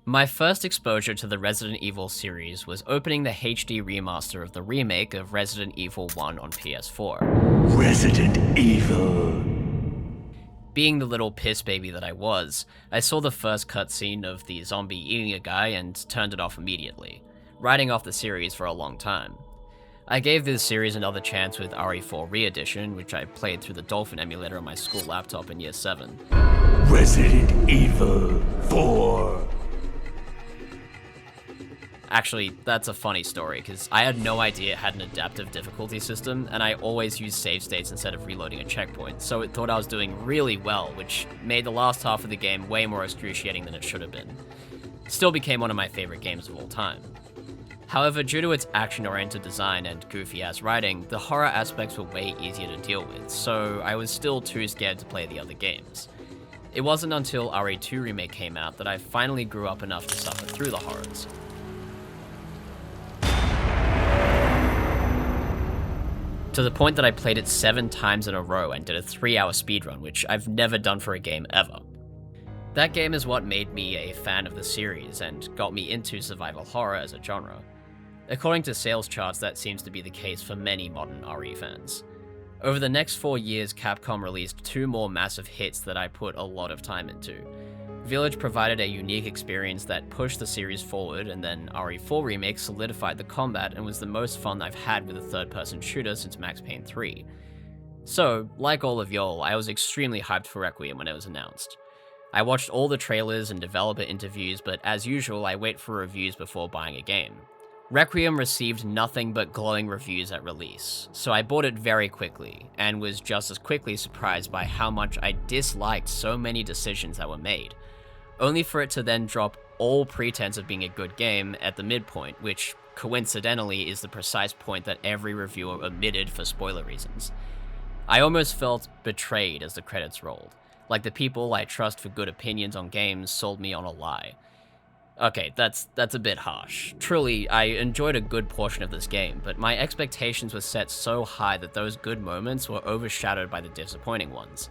My first exposure to the Resident Evil series was opening the HD remaster of the remake of Resident Evil 1 on PS4. Resident Evil. Being the little piss baby that I was, I saw the first cutscene of the zombie eating a guy and turned it off immediately, writing off the series for a long time. I gave this series another chance with RE4 Re-Edition, which I played through the Dolphin emulator on my school laptop in Year 7. Resident Evil 4. Actually, that's a funny story, because I had no idea it had an adaptive difficulty system, and I always used save states instead of reloading a checkpoint, so it thought I was doing really well, which made the last half of the game way more excruciating than it should have been. Still became one of my favorite games of all time. However, due to its action-oriented design and goofy-ass writing, the horror aspects were way easier to deal with, so I was still too scared to play the other games. It wasn't until RE2 Remake came out that I finally grew up enough to suffer through the horrors. To the point that I played it 7 times in a row and did a 3-hour speedrun, which I've never done for a game ever. That game is what made me a fan of the series and got me into survival horror as a genre. According to sales charts, that seems to be the case for many modern RE fans. Over the next 4 years, Capcom released 2 more massive hits that I put a lot of time into. Village provided a unique experience that pushed the series forward, and then RE4 Remake solidified the combat and was the most fun I've had with a third-person shooter since Max Payne 3. So, like all of y'all, I was extremely hyped for Requiem when it was announced. I watched all the trailers and developer interviews, but as usual, I wait for reviews before buying a game. Requiem received nothing but glowing reviews at release, so I bought it very quickly, and was just as quickly surprised by how much I disliked so many decisions that were made, only for it to then drop all pretense of being a good game at the midpoint, which coincidentally is the precise point that every reviewer omitted for spoiler reasons. I almost felt betrayed as the credits rolled, like the people I trust for good opinions on games sold me on a lie. Okay, that's a bit harsh. Truly, I enjoyed a good portion of this game, but my expectations were set so high that those good moments were overshadowed by the disappointing ones.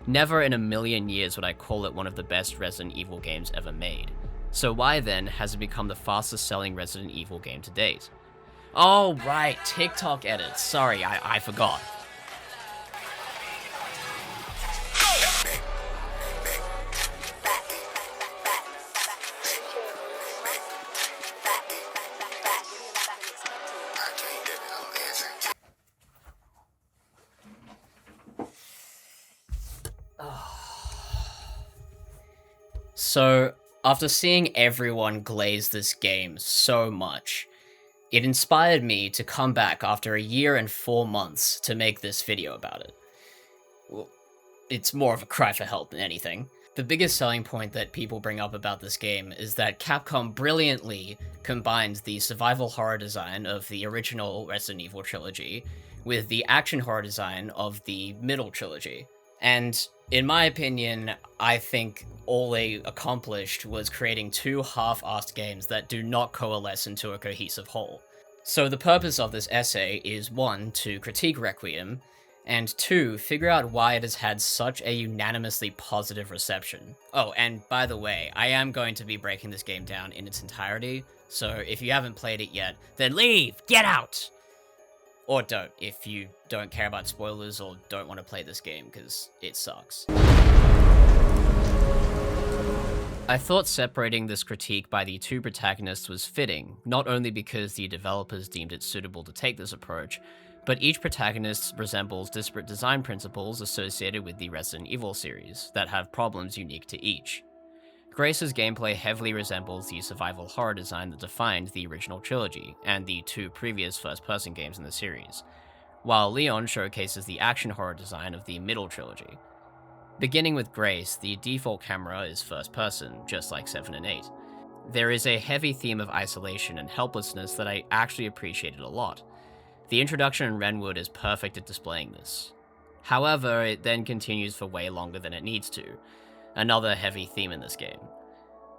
Never in a million years would I call it one of the best Resident Evil games ever made. So why then has it become the fastest selling Resident Evil game to date? Oh right, TikTok edits. Sorry, I forgot. So, after seeing everyone glaze this game so much, it inspired me to come back after a year and 4 months to make this video about it. Well, it's more of a cry for help than anything. The biggest selling point that people bring up about this game is that Capcom brilliantly combined the survival horror design of the original Resident Evil trilogy with the action horror design of the middle trilogy. And in my opinion, I think all they accomplished was creating 2 half-assed games that do not coalesce into a cohesive whole. So the purpose of this essay is 1, to critique Requiem, and 2, figure out why it has had such a unanimously positive reception. Oh, and by the way, I am going to be breaking this game down in its entirety, so if you haven't played it yet, then leave! Get out! Or don't, if you don't care about spoilers or don't want to play this game, because it sucks. I thought separating this critique by the 2 protagonists was fitting, not only because the developers deemed it suitable to take this approach, but each protagonist resembles disparate design principles associated with the Resident Evil series that have problems unique to each. Grace's gameplay heavily resembles the survival horror design that defined the original trilogy, and the 2 previous first-person games in the series, while Leon showcases the action horror design of the middle trilogy. Beginning with Grace, the default camera is first-person, just like 7 and 8. There is a heavy theme of isolation and helplessness that I actually appreciated a lot. The introduction in Renwood is perfect at displaying this. However, it then continues for way longer than it needs to. Another heavy theme in this game.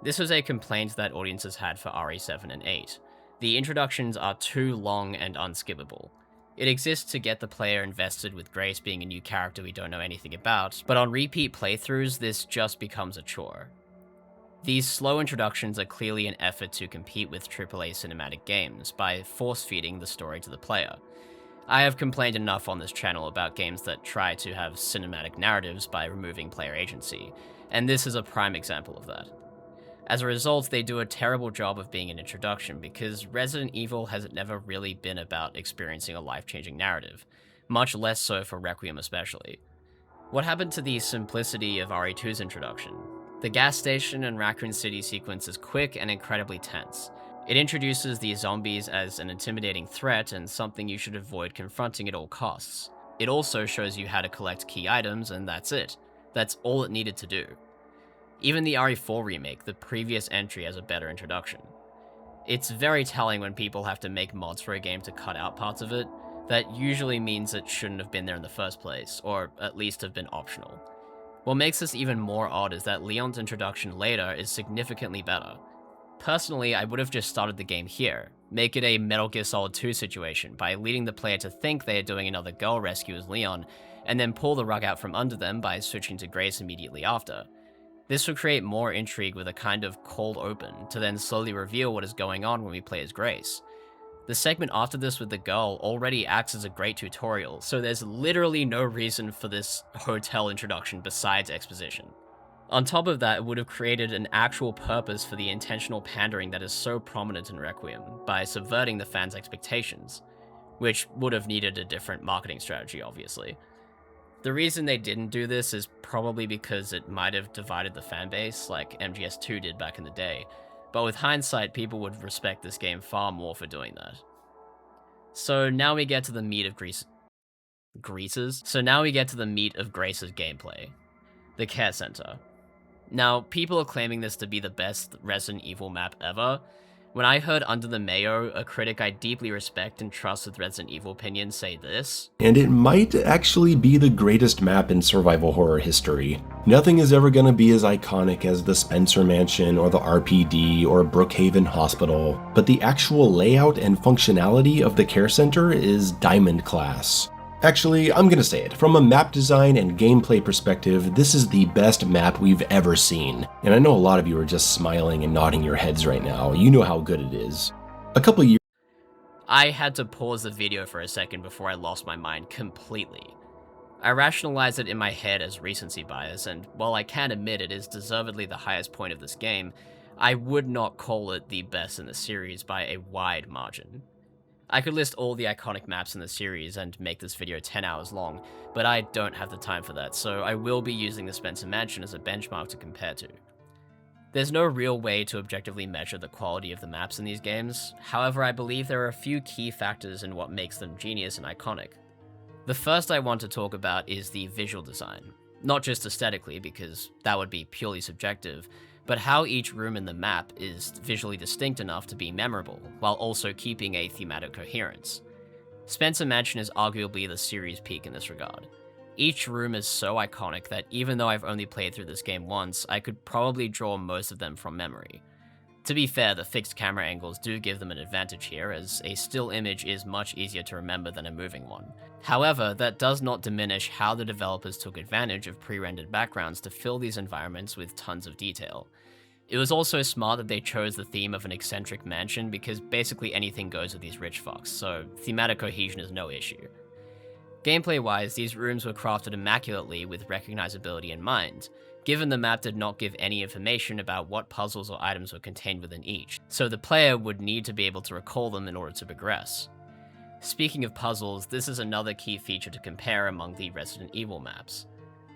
This was a complaint that audiences had for RE7 and 8. The introductions are too long and unskippable. It exists to get the player invested with Grace being a new character we don't know anything about, but on repeat playthroughs, this just becomes a chore. These slow introductions are clearly an effort to compete with AAA cinematic games by force-feeding the story to the player. I have complained enough on this channel about games that try to have cinematic narratives by removing player agency, and this is a prime example of that. As a result, they do a terrible job of being an introduction because Resident Evil has never really been about experiencing a life-changing narrative, much less so for Requiem especially. What happened to the simplicity of RE2's introduction? The gas station and Raccoon City sequence is quick and incredibly tense. It introduces the zombies as an intimidating threat and something you should avoid confronting at all costs. It also shows you how to collect key items, and that's it. That's all it needed to do. Even the RE4 remake, the previous entry, has a better introduction. It's very telling when people have to make mods for a game to cut out parts of it. That usually means it shouldn't have been there in the first place, or at least have been optional. What makes this even more odd is that Leon's introduction later is significantly better. Personally, I would have just started the game here, make it a Metal Gear Solid 2 situation by leading the player to think they are doing another girl rescue as Leon, and then pull the rug out from under them by switching to Grace immediately after. This would create more intrigue with a kind of cold open, to then slowly reveal what is going on when we play as Grace. The segment after this with the girl already acts as a great tutorial, so there's literally no reason for this hotel introduction besides exposition. On top of that, it would have created an actual purpose for the intentional pandering that is so prominent in Requiem, by subverting the fans' expectations, which would have needed a different marketing strategy, obviously. The reason they didn't do this is probably because it might have divided the fanbase, like MGS2 did back in the day, but with hindsight, people would respect this game far more for doing that. So now we get to the meat of Grace's gameplay. The Care Center. Now, people are claiming this to be the best Resident Evil map ever. When I heard Under the Mayo, a critic I deeply respect and trust with Resident Evil opinions, say this: and it might actually be the greatest map in survival horror history. Nothing is ever gonna be as iconic as the Spencer Mansion or the RPD or Brookhaven Hospital, but the actual layout and functionality of the Care Center is diamond class. Actually, I'm gonna say it, from a map design and gameplay perspective, this is the best map we've ever seen. And I know a lot of you are just smiling and nodding your heads right now. You know how good it is. A couple years... I had to pause the video for a second before I lost my mind completely. I rationalized it in my head as recency bias, and while I can admit it is deservedly the highest point of this game, I would not call it the best in the series by a wide margin. I could list all the iconic maps in the series and make this video 10 hours long, but I don't have the time for that, so I will be using the Spencer Mansion as a benchmark to compare to. There's no real way to objectively measure the quality of the maps in these games, however I believe there are a few key factors in what makes them genius and iconic. The first I want to talk about is the visual design. Not just aesthetically, because that would be purely subjective, but how each room in the map is visually distinct enough to be memorable, while also keeping a thematic coherence. Spencer Mansion is arguably the series peak in this regard. Each room is so iconic that even though I've only played through this game once, I could probably draw most of them from memory. To be fair, the fixed camera angles do give them an advantage here, as a still image is much easier to remember than a moving one. However, that does not diminish how the developers took advantage of pre-rendered backgrounds to fill these environments with tons of detail. It was also smart that they chose the theme of an eccentric mansion because basically anything goes with these rich fucks, so thematic cohesion is no issue. Gameplay-wise, these rooms were crafted immaculately with recognizability in mind, given the map did not give any information about what puzzles or items were contained within each, so the player would need to be able to recall them in order to progress. Speaking of puzzles, this is another key feature to compare among the Resident Evil maps.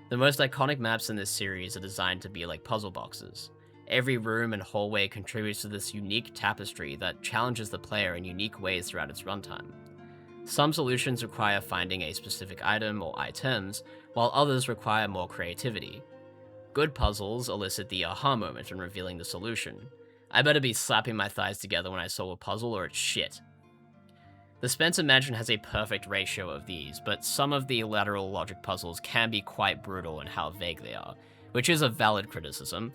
The most iconic maps in this series are designed to be like puzzle boxes. Every room and hallway contributes to this unique tapestry that challenges the player in unique ways throughout its runtime. Some solutions require finding a specific item or items, while others require more creativity. Good puzzles elicit the aha moment in revealing the solution. I better be slapping my thighs together when I solve a puzzle or it's shit. The Spencer Mansion has a perfect ratio of these, but some of the lateral logic puzzles can be quite brutal in how vague they are, which is a valid criticism.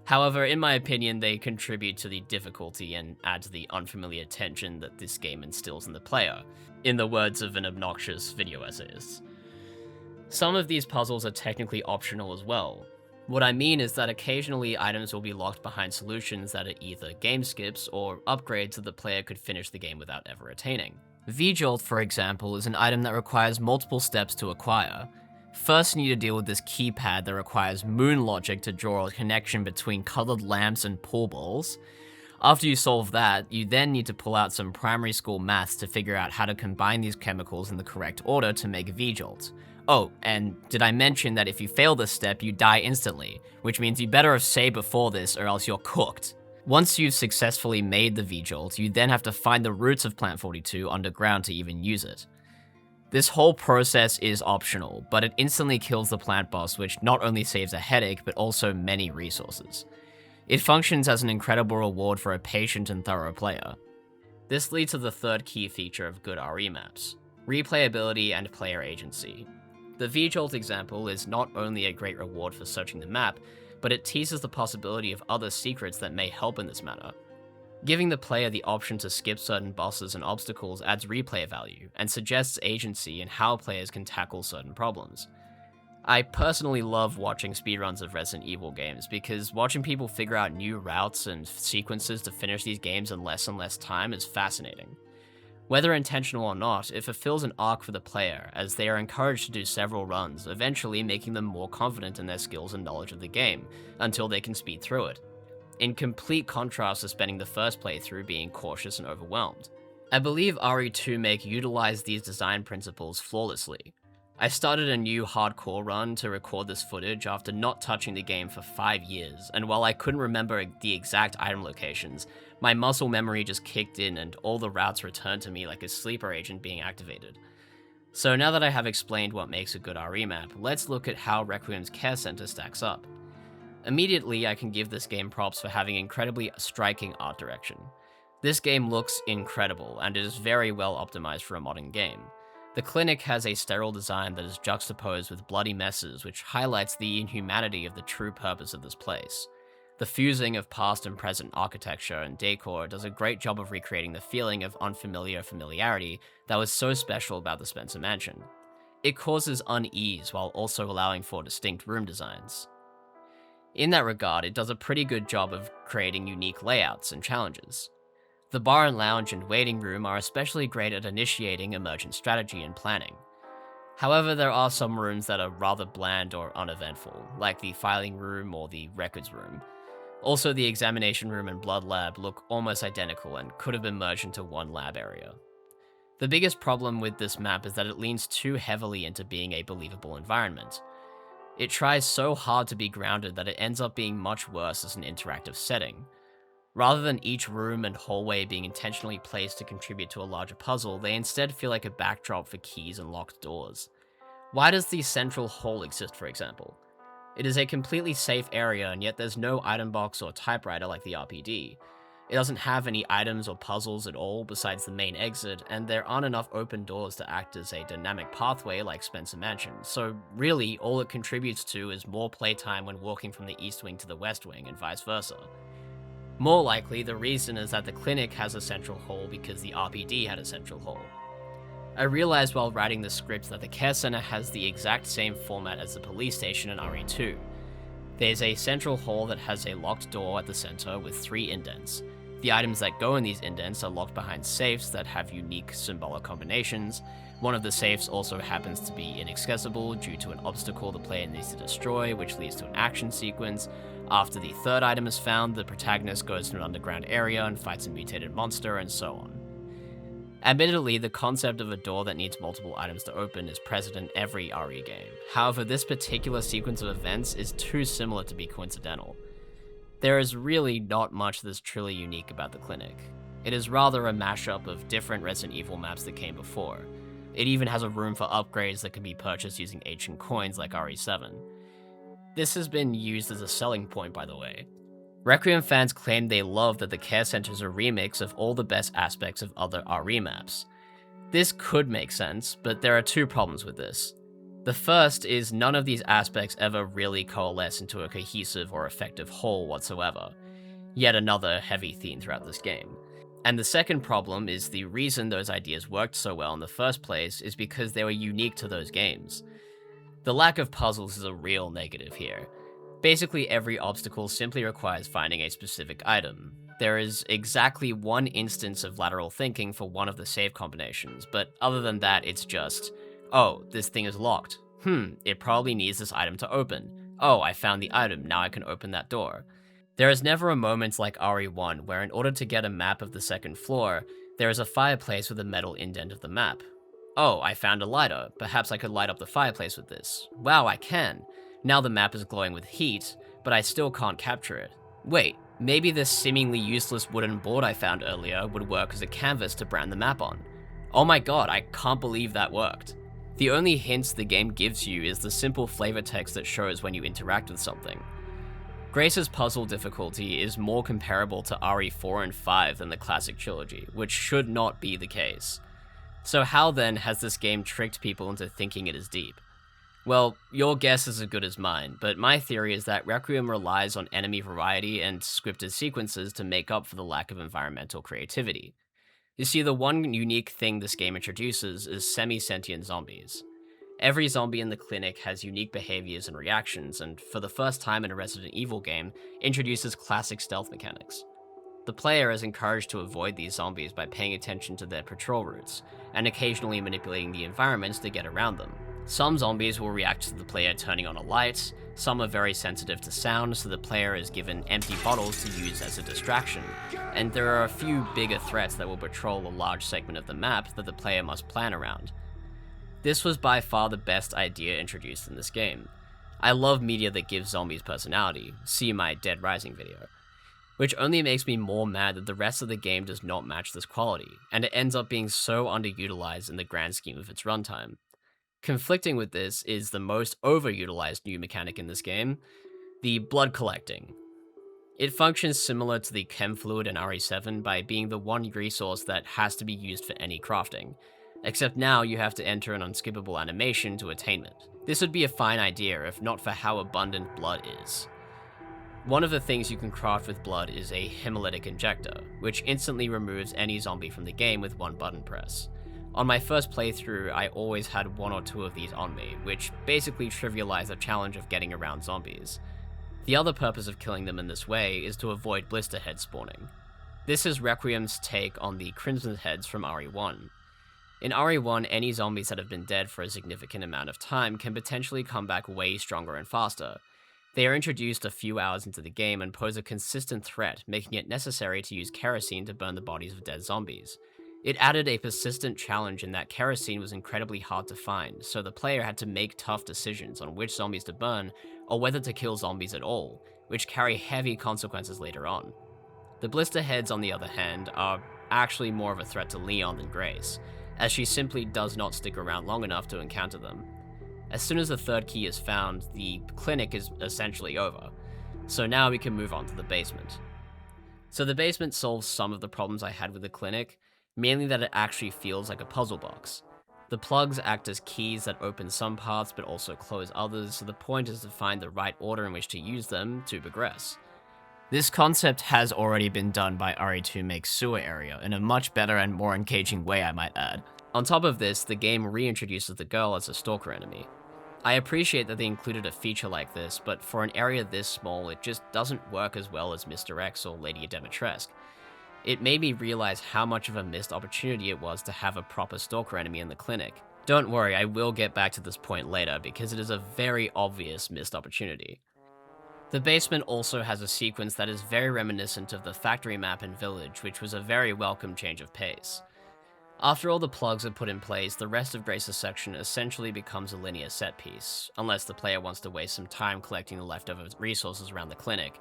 However, in my opinion, they contribute to the difficulty and add to the unfamiliar tension that this game instills in the player, in the words of an obnoxious video essayist. Some of these puzzles are technically optional as well. What I mean is that occasionally items will be locked behind solutions that are either game skips or upgrades that the player could finish the game without ever attaining. V-Jolt, for example, is an item that requires multiple steps to acquire. First, you need to deal with this keypad that requires moon logic to draw a connection between colored lamps and pool balls. After you solve that, you then need to pull out some primary school maths to figure out how to combine these chemicals in the correct order to make V-Jolt. Oh, and did I mention that if you fail this step, you die instantly, which means you better have saved before this or else you're cooked. Once you've successfully made the V-Jolt, you then have to find the roots of Plant 42 underground to even use it. This whole process is optional, but it instantly kills the plant boss, which not only saves a headache, but also many resources. It functions as an incredible reward for a patient and thorough player. This leads to the third key feature of good RE maps: replayability and player agency. The V-Jolt example is not only a great reward for searching the map, but it teases the possibility of other secrets that may help in this manner. Giving the player the option to skip certain bosses and obstacles adds replay value, and suggests agency in how players can tackle certain problems. I personally love watching speedruns of Resident Evil games, because watching people figure out new routes and sequences to finish these games in less and less time is fascinating. Whether intentional or not, it fulfills an arc for the player, as they are encouraged to do several runs, eventually making them more confident in their skills and knowledge of the game, until they can speed through it. In complete contrast to spending the first playthrough being cautious and overwhelmed. I believe RE2 Make utilized these design principles flawlessly. I started a new hardcore run to record this footage after not touching the game for 5 years, and while I couldn't remember the exact item locations, my muscle memory just kicked in and all the routes returned to me like a sleeper agent being activated. So now that I have explained what makes a good RE map, let's look at how Requiem's Care Center stacks up. Immediately, I can give this game props for having incredibly striking art direction. This game looks incredible, and it is very well optimized for a modern game. The clinic has a sterile design that is juxtaposed with bloody messes, which highlights the inhumanity of the true purpose of this place. The fusing of past and present architecture and decor does a great job of recreating the feeling of unfamiliar familiarity that was so special about the Spencer Mansion. It causes unease while also allowing for distinct room designs. In that regard, it does a pretty good job of creating unique layouts and challenges. The bar and lounge and waiting room are especially great at initiating emergent strategy and planning. However, there are some rooms that are rather bland or uneventful, like the filing room or the records room. Also, the examination room and blood lab look almost identical and could have been merged into one lab area. The biggest problem with this map is that it leans too heavily into being a believable environment. It tries so hard to be grounded that it ends up being much worse as an interactive setting. Rather than each room and hallway being intentionally placed to contribute to a larger puzzle, they instead feel like a backdrop for keys and locked doors. Why does the central hall exist, for example? It is a completely safe area, and yet there's no item box or typewriter like the RPD. It doesn't have any items or puzzles at all besides the main exit, and there aren't enough open doors to act as a dynamic pathway like Spencer Mansion, so really all it contributes to is more playtime when walking from the East Wing to the West Wing and vice versa. More likely, the reason is that the clinic has a central hall because the RPD had a central hall. I realized while writing the script that the care center has the exact same format as the police station in RE2. There's a central hall that has a locked door at the center with 3 indents. The items that go in these indents are locked behind safes that have unique symbolic combinations. One of the safes also happens to be inaccessible due to an obstacle the player needs to destroy, which leads to an action sequence. After the third item is found, the protagonist goes to an underground area and fights a mutated monster, and so on. Admittedly, the concept of a door that needs multiple items to open is present in every RE game. However, this particular sequence of events is too similar to be coincidental. There is really not much that's truly unique about the clinic. It is rather a mashup of different Resident Evil maps that came before. It even has a room for upgrades that can be purchased using ancient coins like RE7. This has been used as a selling point, by the way. Requiem fans claim they love that the care center is a remix of all the best aspects of other RE maps. This could make sense, but there are 2 problems with this. The first is none of these aspects ever really coalesce into a cohesive or effective whole whatsoever. Yet another heavy theme throughout this game. And the second problem is the reason those ideas worked so well in the first place is because they were unique to those games. The lack of puzzles is a real negative here. Basically, every obstacle simply requires finding a specific item. There is exactly one instance of lateral thinking for one of the save combinations, but other than that, it's just, oh, this thing is locked. It probably needs this item to open. Oh, I found the item, now I can open that door. There is never a moment like RE1 where in order to get a map of the second floor, there is a fireplace with a metal indent of the map. Oh, I found a lighter, perhaps I could light up the fireplace with this. Wow, I can. Now the map is glowing with heat, but I still can't capture it. Wait, maybe this seemingly useless wooden board I found earlier would work as a canvas to brand the map on. Oh my god, I can't believe that worked. The only hints the game gives you is the simple flavor text that shows when you interact with something. Grace's puzzle difficulty is more comparable to RE4 and 5 than the classic trilogy, which should not be the case. So how then has this game tricked people into thinking it is deep? Well, your guess is as good as mine, but my theory is that Requiem relies on enemy variety and scripted sequences to make up for the lack of environmental creativity. You see, the one unique thing this game introduces is semi-sentient zombies. Every zombie in the clinic has unique behaviors and reactions, and for the first time in a Resident Evil game, introduces classic stealth mechanics. The player is encouraged to avoid these zombies by paying attention to their patrol routes, and occasionally manipulating the environments to get around them. Some zombies will react to the player turning on a light, some are very sensitive to sound, so the player is given empty bottles to use as a distraction, and there are a few bigger threats that will patrol a large segment of the map that the player must plan around. This was by far the best idea introduced in this game. I love media that gives zombies personality, see my Dead Rising video, which only makes me more mad that the rest of the game does not match this quality, and it ends up being so underutilized in the grand scheme of its runtime. Conflicting with this is the most overutilized new mechanic in this game, the blood collecting. It functions similar to the chem fluid in RE7 by being the one resource that has to be used for any crafting, except now you have to enter an unskippable animation to attain it. This would be a fine idea if not for how abundant blood is. One of the things you can craft with blood is a hemolytic injector, which instantly removes any zombie from the game with one button press. On my first playthrough, I always had one or two of these on me, which basically trivialized the challenge of getting around zombies. The other purpose of killing them in this way is to avoid blister heads spawning. This is Requiem's take on the Crimson Heads from RE1. In RE1, any zombies that have been dead for a significant amount of time can potentially come back way stronger and faster. They are introduced a few hours into the game and pose a consistent threat, making it necessary to use kerosene to burn the bodies of dead zombies. It added a persistent challenge in that kerosene was incredibly hard to find, so the player had to make tough decisions on which zombies to burn or whether to kill zombies at all, which carry heavy consequences later on. The blister heads, on the other hand, are actually more of a threat to Leon than Grace, as she simply does not stick around long enough to encounter them. As soon as the third key is found, the clinic is essentially over, so now we can move on to the basement. So the basement solves some of the problems I had with the clinic, mainly that it actually feels like a puzzle box. The plugs act as keys that open some paths but also close others, so the point is to find the right order in which to use them to progress. This concept has already been done by RE2 Makes Sewer Area in a much better and more engaging way, I might add. On top of this, the game reintroduces the girl as a stalker enemy. I appreciate that they included a feature like this, but for an area this small, it just doesn't work as well as Mr. X or Lady Demetresque. It made me realize how much of a missed opportunity it was to have a proper stalker enemy in the clinic. Don't worry, I will get back to this point later because it is a very obvious missed opportunity. The basement also has a sequence that is very reminiscent of the factory map in Village, which was a very welcome change of pace. After all the plugs are put in place, the rest of Grace's section essentially becomes a linear set piece, unless the player wants to waste some time collecting the leftover resources around the clinic.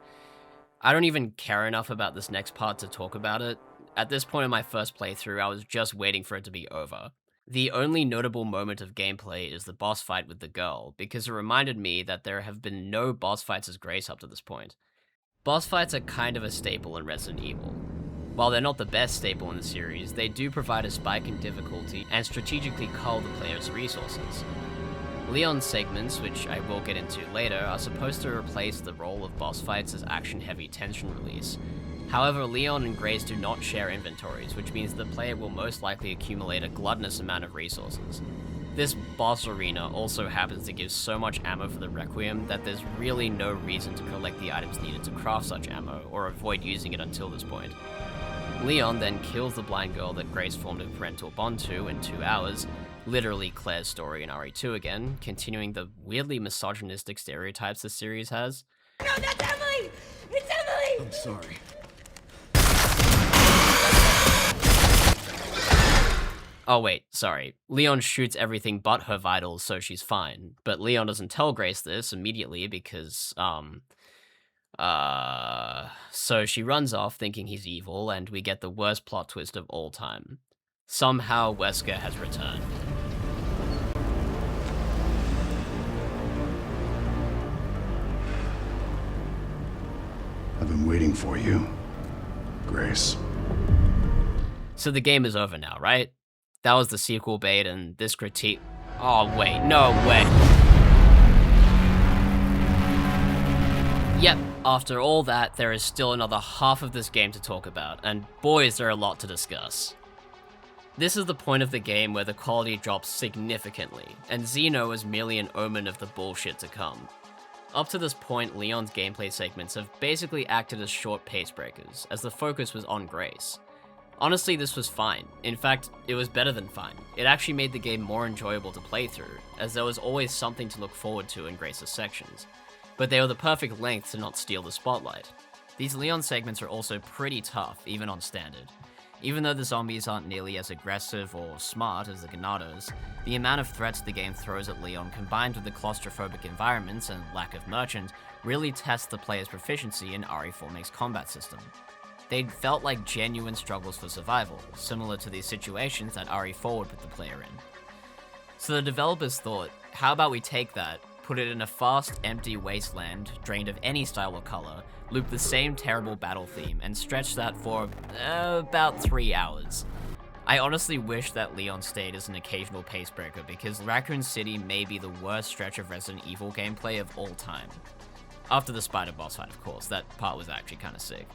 I don't even care enough about this next part to talk about it. At this point in my first playthrough, I was just waiting for it to be over. The only notable moment of gameplay is the boss fight with the girl, because it reminded me that there have been no boss fights as Grace up to this point. Boss fights are kind of a staple in Resident Evil. While they're not the best staple in the series, they do provide a spike in difficulty and strategically cull the player's resources. Leon's segments, which I will get into later, are supposed to replace the role of boss fights as action-heavy tension release. However, Leon and Grace do not share inventories, which means the player will most likely accumulate a gluttonous amount of resources. This boss arena also happens to give so much ammo for the Requiem that there's really no reason to collect the items needed to craft such ammo, or avoid using it until this point. Leon then kills the blind girl that Grace formed a parental bond to in 2 hours, literally Claire's story in RE2 again, continuing the weirdly misogynistic stereotypes this series has. No, that's Emily! It's Emily! I'm sorry. Oh wait, sorry. Leon shoots everything but her vitals, so she's fine. But Leon doesn't tell Grace this immediately because, so she runs off thinking he's evil, and we get the worst plot twist of all time. Somehow Wesker has returned. I've been waiting for you, Grace. So the game is over now, right? That was the sequel bait, and this critique... Oh wait, no way. Yep, after all that, there is still another half of this game to talk about, and boy is there a lot to discuss. This is the point of the game where the quality drops significantly, and ZENO is merely an omen of the bullshit to come. Up to this point, Leon's gameplay segments have basically acted as short pace breakers, as the focus was on Grace. Honestly, this was fine. In fact, it was better than fine. It actually made the game more enjoyable to play through, as there was always something to look forward to in Grace's sections. But they were the perfect length to not steal the spotlight. These Leon segments are also pretty tough, even on standard. Even though the zombies aren't nearly as aggressive or smart as the Ganados, the amount of threats the game throws at Leon combined with the claustrophobic environments and lack of merchant really tests the player's proficiency in RE4MAKE's combat system. They felt like genuine struggles for survival, similar to the situations that RE4 would put the player in. So the developers thought, how about we take that, put it in a fast, empty wasteland, drained of any style or color, loop the same terrible battle theme, and stretch that for about 3 hours. I honestly wish that Leon stayed as an occasional pace breaker, because Raccoon City may be the worst stretch of Resident Evil gameplay of all time. After the spider boss fight, of course, that part was actually kinda sick.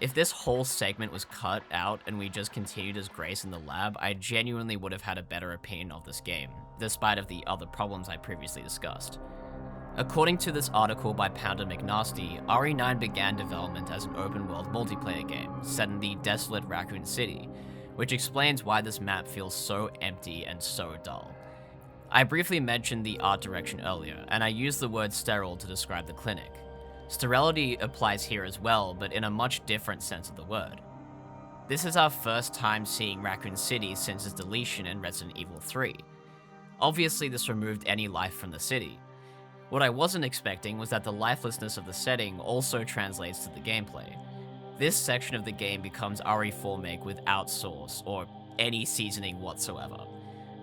If this whole segment was cut out and we just continued as Grace in the lab, I genuinely would have had a better opinion of this game, despite of the other problems I previously discussed. According to this article by Pounder McNasty, RE9 began development as an open-world multiplayer game, set in the desolate Raccoon City, which explains why this map feels so empty and so dull. I briefly mentioned the art direction earlier, and I used the word sterile to describe the clinic. Sterility applies here as well, but in a much different sense of the word. This is our first time seeing Raccoon City since its deletion in Resident Evil 3. Obviously, this removed any life from the city. What I wasn't expecting was that the lifelessness of the setting also translates to the gameplay. This section of the game becomes RE4MAKE without sauce, or any seasoning whatsoever.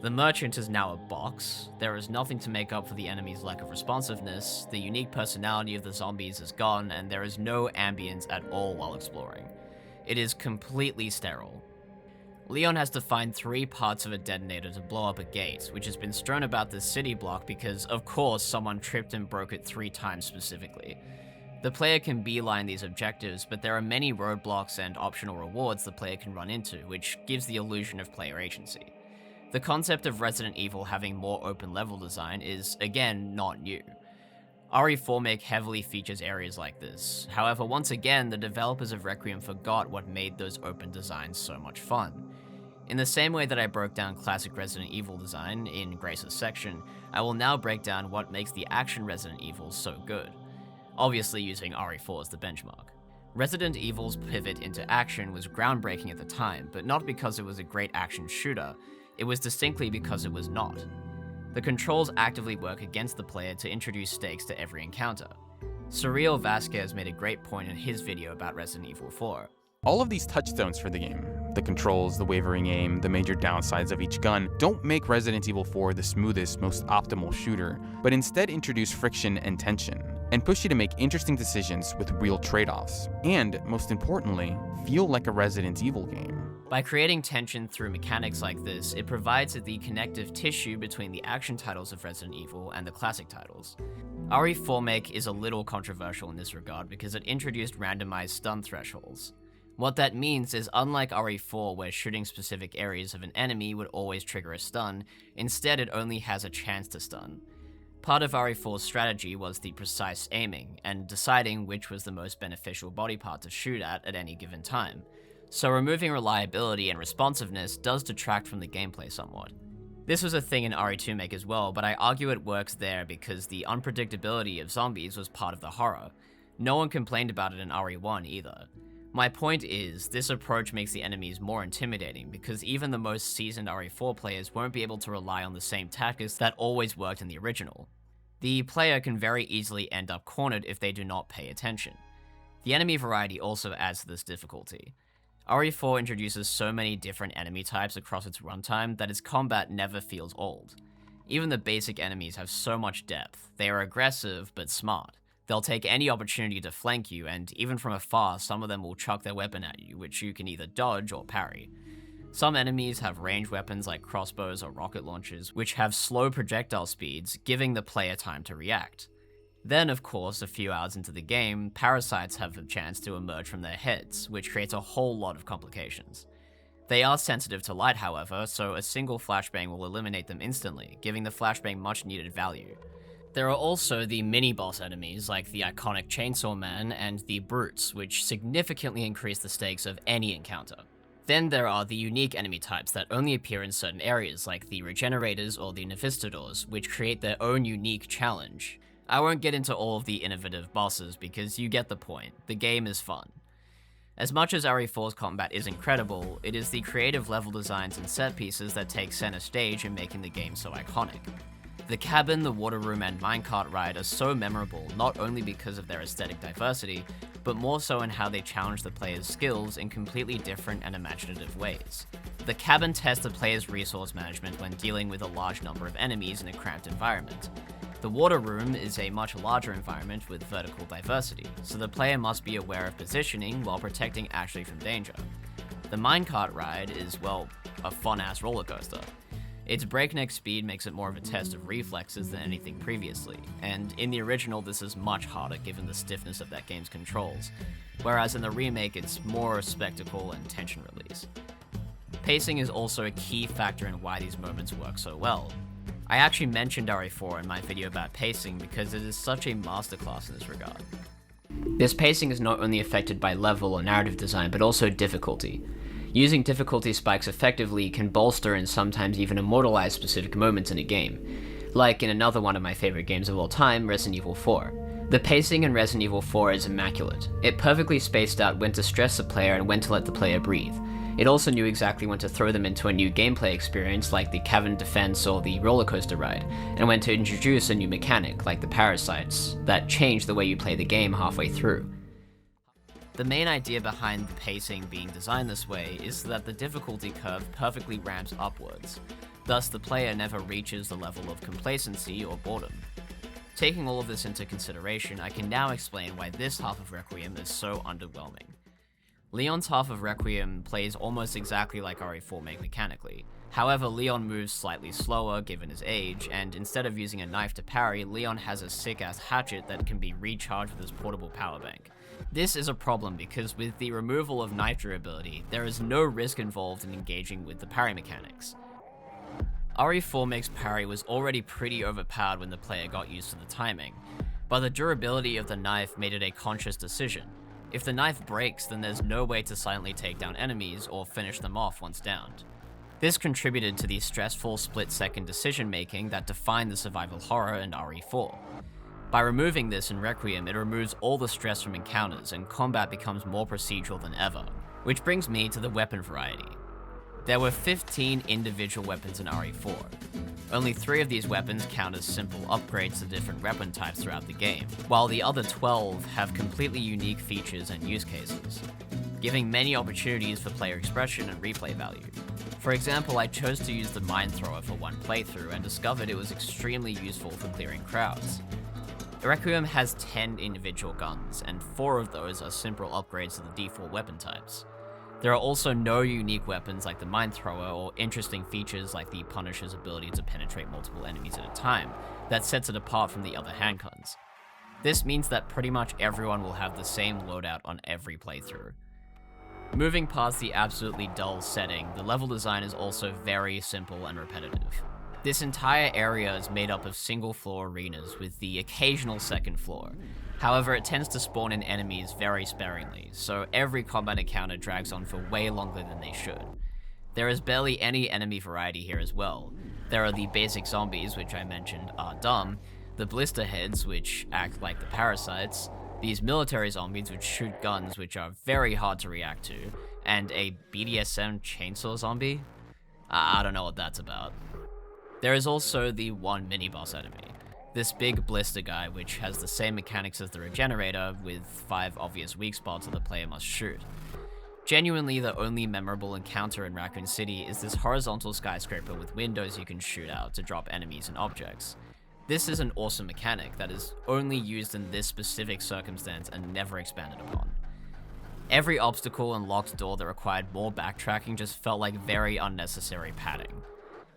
The merchant is now a box, there is nothing to make up for the enemy's lack of responsiveness, the unique personality of the zombies is gone, and there is no ambience at all while exploring. It is completely sterile. Leon has to find 3 parts of a detonator to blow up a gate, which has been strewn about this city block because, of course, someone tripped and broke it 3 times specifically. The player can beeline these objectives, but there are many roadblocks and optional rewards the player can run into, which gives the illusion of player agency. The concept of Resident Evil having more open level design is, again, not new. RE4MAKE heavily features areas like this. However, once again, the developers of Requiem forgot what made those open designs so much fun. In the same way that I broke down classic Resident Evil design in Grace's section, I will now break down what makes the action Resident Evil so good. Obviously using RE4 as the benchmark. Resident Evil's pivot into action was groundbreaking at the time, but not because it was a great action shooter. It was distinctly because it was not. The controls actively work against the player to introduce stakes to every encounter. Surreal Vasquez made a great point in his video about Resident Evil 4. All of these touchstones for the game, the controls, the wavering aim, the major downsides of each gun, don't make Resident Evil 4 the smoothest, most optimal shooter, but instead introduce friction and tension, and push you to make interesting decisions with real trade-offs, and, most importantly, feel like a Resident Evil game. By creating tension through mechanics like this, it provides the connective tissue between the action titles of Resident Evil and the classic titles. RE4MAKE is a little controversial in this regard because it introduced randomized stun thresholds. What that means is, unlike RE4 where shooting specific areas of an enemy would always trigger a stun, instead it only has a chance to stun. Part of RE4's strategy was the precise aiming, and deciding which was the most beneficial body part to shoot at any given time. So removing reliability and responsiveness does detract from the gameplay somewhat. This was a thing in RE2 Make as well, but I argue it works there because the unpredictability of zombies was part of the horror. No one complained about it in RE1 either. My point is, this approach makes the enemies more intimidating because even the most seasoned RE4 players won't be able to rely on the same tactics that always worked in the original. The player can very easily end up cornered if they do not pay attention. The enemy variety also adds to this difficulty. RE4 introduces so many different enemy types across its runtime that its combat never feels old. Even the basic enemies have so much depth. They are aggressive but smart. They'll take any opportunity to flank you, and even from afar, some of them will chuck their weapon at you, which you can either dodge or parry. Some enemies have ranged weapons like crossbows or rocket launchers, which have slow projectile speeds, giving the player time to react. Then, of course, a few hours into the game, parasites have the chance to emerge from their heads, which creates a whole lot of complications. They are sensitive to light, however, so a single flashbang will eliminate them instantly, giving the flashbang much needed value. There are also the mini-boss enemies like the iconic Chainsaw Man and the Brutes, which significantly increase the stakes of any encounter. Then there are the unique enemy types that only appear in certain areas like the Regenerators or the Nefistadors, which create their own unique challenge. I won't get into all of the innovative bosses because you get the point, the game is fun. As much as RE4's combat is incredible, it is the creative level designs and set pieces that take center stage in making the game so iconic. The cabin, the water room, and minecart ride are so memorable not only because of their aesthetic diversity, but more so in how they challenge the player's skills in completely different and imaginative ways. The cabin tests the player's resource management when dealing with a large number of enemies in a cramped environment. The water room is a much larger environment with vertical diversity, so the player must be aware of positioning while protecting Ashley from danger. The minecart ride is, well, a fun-ass roller coaster. Its breakneck speed makes it more of a test of reflexes than anything previously, and in the original this is much harder given the stiffness of that game's controls, whereas in the remake it's more spectacle and tension release. Pacing is also a key factor in why these moments work so well. I actually mentioned RE4 in my video about pacing because it is such a masterclass in this regard. This pacing is not only affected by level or narrative design, but also difficulty. Using difficulty spikes effectively can bolster and sometimes even immortalize specific moments in a game, like in another one of my favorite games of all time, Resident Evil 4. The pacing in Resident Evil 4 is immaculate. It perfectly spaced out when to stress the player and when to let the player breathe. It also knew exactly when to throw them into a new gameplay experience like the cavern defense or the roller coaster ride, and when to introduce a new mechanic like the parasites that change the way you play the game halfway through. The main idea behind the pacing being designed this way is that the difficulty curve perfectly ramps upwards, thus the player never reaches the level of complacency or boredom. Taking all of this into consideration, I can now explain why this half of Requiem is so underwhelming. Leon's half of Requiem plays almost exactly like RE4 Make mechanically. However, Leon moves slightly slower given his age, and instead of using a knife to parry, Leon has a sick-ass hatchet that can be recharged with his portable power bank. This is a problem because with the removal of knife durability, there is no risk involved in engaging with the parry mechanics. RE4 Make's parry was already pretty overpowered when the player got used to the timing, but the durability of the knife made it a conscious decision. If the knife breaks, then there's no way to silently take down enemies or finish them off once downed. This contributed to the stressful split-second decision-making that defined the survival horror in RE4. By removing this in Requiem, it removes all the stress from encounters and combat becomes more procedural than ever. Which brings me to the weapon variety. There were 15 individual weapons in RE4. Only 3 of these weapons count as simple upgrades to different weapon types throughout the game, while the other 12 have completely unique features and use cases, giving many opportunities for player expression and replay value. For example, I chose to use the Mine Thrower for one playthrough and discovered it was extremely useful for clearing crowds. Requiem has 10 individual guns, and 4 of those are simple upgrades to the default weapon types. There are also no unique weapons like the Mine Thrower or interesting features like the Punisher's ability to penetrate multiple enemies at a time that sets it apart from the other handguns. This means that pretty much everyone will have the same loadout on every playthrough. Moving past the absolutely dull setting, the level design is also very simple and repetitive. This entire area is made up of single floor arenas with the occasional second floor. However, it tends to spawn in enemies very sparingly, so every combat encounter drags on for way longer than they should. There is barely any enemy variety here as well. There are the basic zombies, which I mentioned are dumb, the blister heads, which act like the parasites, these military zombies which shoot guns which are very hard to react to, and a BDSM chainsaw zombie? I don't know what that's about. There is also the one mini-boss enemy, this big blister guy which has the same mechanics as the regenerator with 5 obvious weak spots that the player must shoot. Genuinely, the only memorable encounter in Raccoon City is this horizontal skyscraper with windows you can shoot out to drop enemies and objects. This is an awesome mechanic that is only used in this specific circumstance and never expanded upon. Every obstacle and locked door that required more backtracking just felt like very unnecessary padding.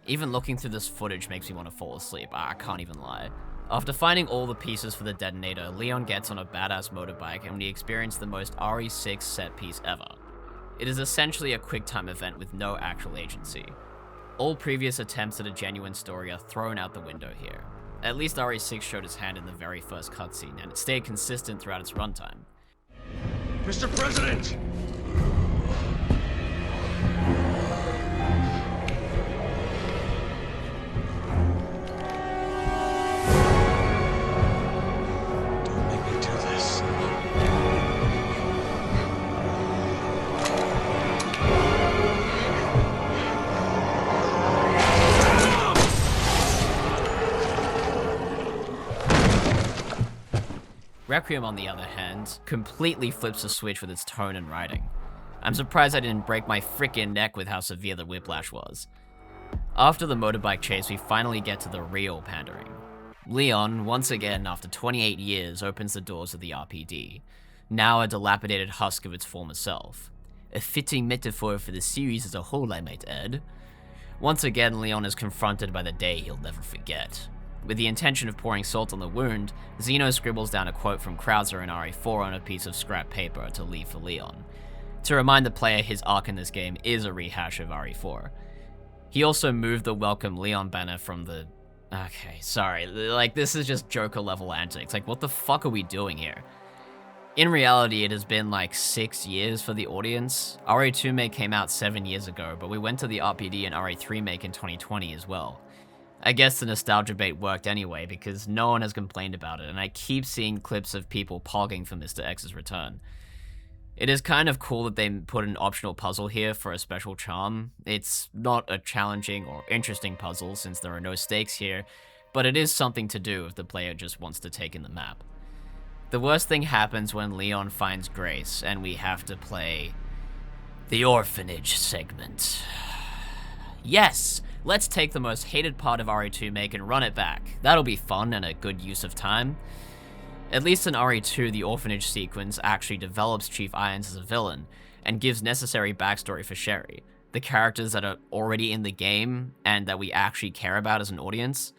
Even looking through this footage makes me want to fall asleep, I can't even lie. After finding all the pieces for the detonator, Leon gets on a badass motorbike and we experience the most RE6 set piece ever. It is essentially a quick time event with no actual agency. All previous attempts at a genuine story are thrown out the window here. At least RE6 showed its hand in the very first cutscene, and it stayed consistent throughout its runtime. Mr. President! Don't make me do this. Requiem, on the other hand, completely flips the switch with its tone and writing. I'm surprised I didn't break my frickin' neck with how severe the whiplash was. After the motorbike chase, we finally get to the real pandering. Leon, once again after 28 years, opens the doors of the RPD, now a dilapidated husk of its former self. A fitting metaphor for the series as a whole, I might add. Once again, Leon is confronted by the day he'll never forget. With the intention of pouring salt on the wound, ZENO scribbles down a quote from Krauser in RE4 on a piece of scrap paper to leave for Leon, to remind the player his arc in this game is a rehash of RE4. He also moved the welcome Leon banner from the... Okay, sorry, like this is just Joker level antics, like what the fuck are we doing here? In reality, it has been like 6 years for the audience. RE2 Make came out 7 years ago, but we went to the RPD and RE3 Make in 2020 as well. I guess the nostalgia bait worked anyway, because no one has complained about it, and I keep seeing clips of people pogging for Mr. X's return. It is kind of cool that they put an optional puzzle here for a special charm. It's not a challenging or interesting puzzle since there are no stakes here, but it is something to do if the player just wants to take in the map. The worst thing happens when Leon finds Grace, and we have to play the orphanage segment. Yes! Let's take the most hated part of RE2 Make and run it back. That'll be fun and a good use of time. At least in RE2, the orphanage sequence actually develops Chief Irons as a villain, and gives necessary backstory for Sherry, the characters that are already in the game, and that we actually care about as an audience.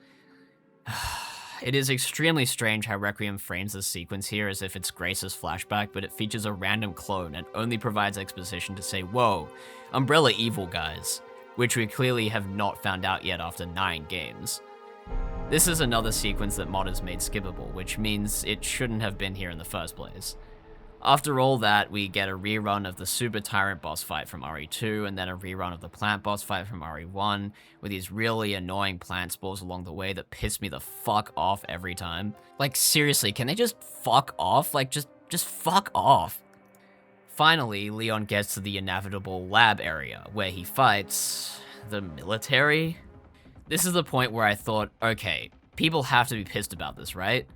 It is extremely strange how Requiem frames this sequence here as if it's Grace's flashback, but it features a random clone and only provides exposition to say, whoa, Umbrella evil guys, which we clearly have not found out yet after 9 games. This is another sequence that modders made skippable, which means it shouldn't have been here in the first place. After all that, we get a rerun of the Super Tyrant boss fight from RE2, and then a rerun of the Plant boss fight from RE1, with these really annoying plant spores along the way that piss me the fuck off every time. Like, seriously, can they just fuck off? Like, just fuck off. Finally, Leon gets to the inevitable lab area, where he fights... the military? This is the point where I thought, okay, people have to be pissed about this, right?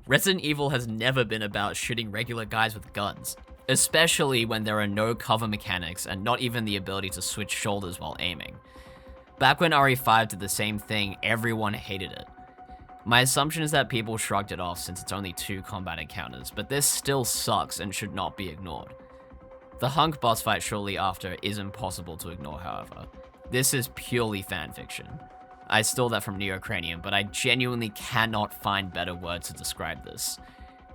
Resident Evil has never been about shooting regular guys with guns, especially when there are no cover mechanics and not even the ability to switch shoulders while aiming. Back when RE5 did the same thing, everyone hated it. My assumption is that people shrugged it off since it's only 2 combat encounters, but this still sucks and should not be ignored. The Hunk boss fight shortly after is impossible to ignore, however. This is purely fanfiction. I stole that from Neocranium, but I genuinely cannot find better words to describe this.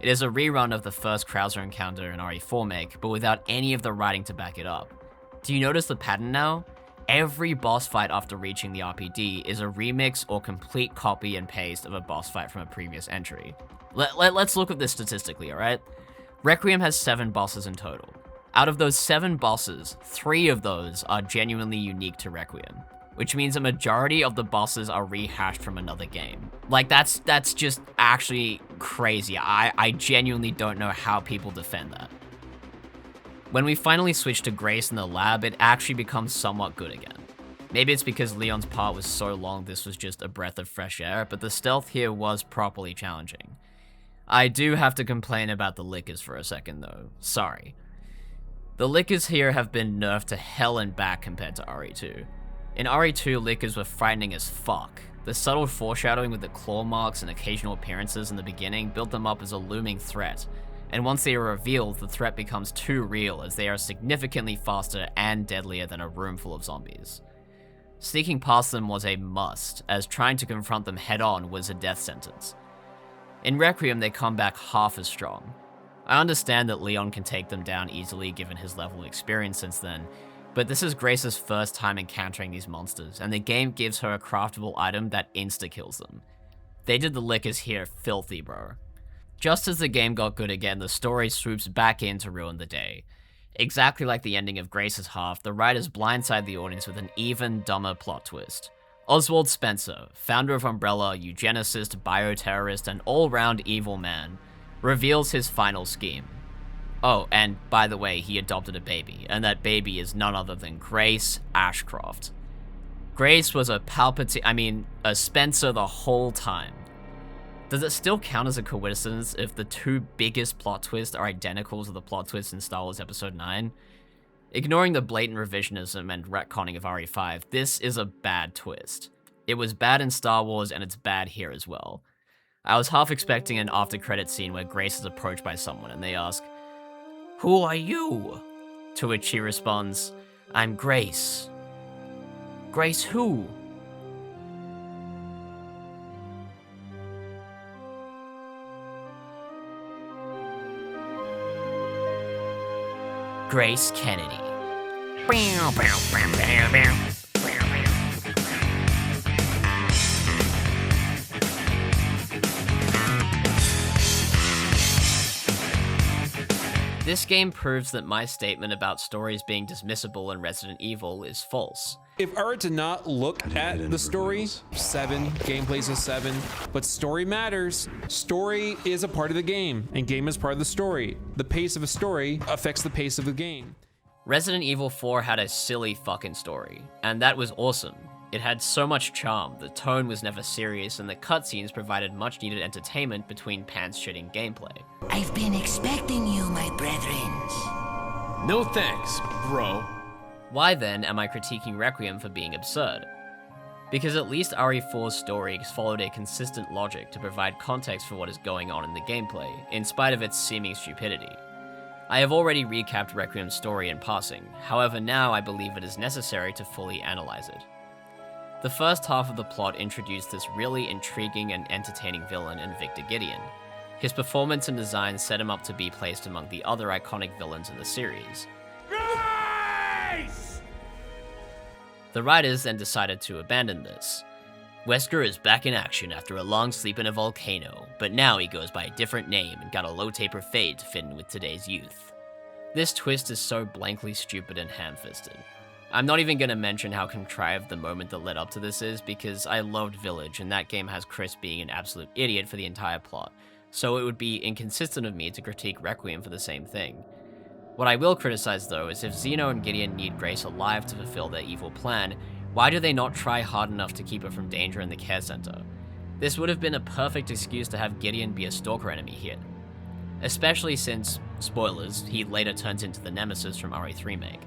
It is a rerun of the first Krauser encounter in RE4 make, but without any of the writing to back it up. Do you notice the pattern now? Every boss fight after reaching the RPD is a remix or complete copy and paste of a boss fight from a previous entry. Let's look at this statistically, alright? Requiem has 7 bosses in total. Out of those 7 bosses, 3 of those are genuinely unique to Requiem, which means a majority of the bosses are rehashed from another game. Like, that's just actually crazy. I genuinely don't know how people defend that. When we finally switch to Grace in the lab, it actually becomes somewhat good again. Maybe it's because Leon's part was so long this was just a breath of fresh air, but the stealth here was properly challenging. I do have to complain about the lickers for a second though, sorry. The lickers here have been nerfed to hell and back compared to RE2. In RE2, lickers were frightening as fuck. The subtle foreshadowing with the claw marks and occasional appearances in the beginning built them up as a looming threat, and once they are revealed, the threat becomes too real as they are significantly faster and deadlier than a room full of zombies. Sneaking past them was a must, as trying to confront them head-on was a death sentence. In Requiem, they come back half as strong. I understand that Leon can take them down easily given his level of experience since then, but this is Grace's first time encountering these monsters, and the game gives her a craftable item that insta-kills them. They did the lickers here filthy, bro. Just as the game got good again, the story swoops back in to ruin the day. Exactly like the ending of Grace's half, the writers blindside the audience with an even dumber plot twist. Oswald Spencer, founder of Umbrella, eugenicist, bioterrorist, and all-round evil man, reveals his final scheme. Oh, and by the way, he adopted a baby, and that baby is none other than Grace Ashcroft. Grace was a Spencer the whole time. Does it still count as a coincidence if the 2 biggest plot twists are identical to the plot twists in Star Wars Episode 9? Ignoring the blatant revisionism and retconning of RE5, this is a bad twist. It was bad in Star Wars and it's bad here as well. I was half expecting an after-credits scene where Grace is approached by someone and they ask, "Who are you?" To which she responds, "I'm Grace." Grace who? Grace Kennedy. This game proves that my statement about stories being dismissible in Resident Evil is false. If I were to not look at the story, 7, gameplay's a 7, but story matters. Story is a part of the game, and game is part of the story. The pace of a story affects the pace of the game. Resident Evil 4 had a silly fucking story, and that was awesome. It had so much charm, the tone was never serious, and the cutscenes provided much needed entertainment between pants-shitting gameplay. I've been expecting you, my brethren. No thanks, bro. Why then am I critiquing Requiem for being absurd? Because at least RE4's story followed a consistent logic to provide context for what is going on in the gameplay, in spite of its seeming stupidity. I have already recapped Requiem's story in passing, however now I believe it is necessary to fully analyze it. The first half of the plot introduced this really intriguing and entertaining villain in Victor Gideon. His performance and design set him up to be placed among the other iconic villains in the series. Grace! The writers then decided to abandon this. Wesker is back in action after a long sleep in a volcano, but now he goes by a different name and got a low taper fade to fit in with today's youth. This twist is so blankly stupid and ham-fisted. I'm not even going to mention how contrived the moment that led up to this is, because I loved Village and that game has Chris being an absolute idiot for the entire plot, so it would be inconsistent of me to critique Requiem for the same thing. What I will criticize though is if ZENO and Gideon need Grace alive to fulfill their evil plan, why do they not try hard enough to keep her from danger in the care center? This would have been a perfect excuse to have Gideon be a stalker enemy here. Especially since, spoilers, he later turns into the Nemesis from RE3 make.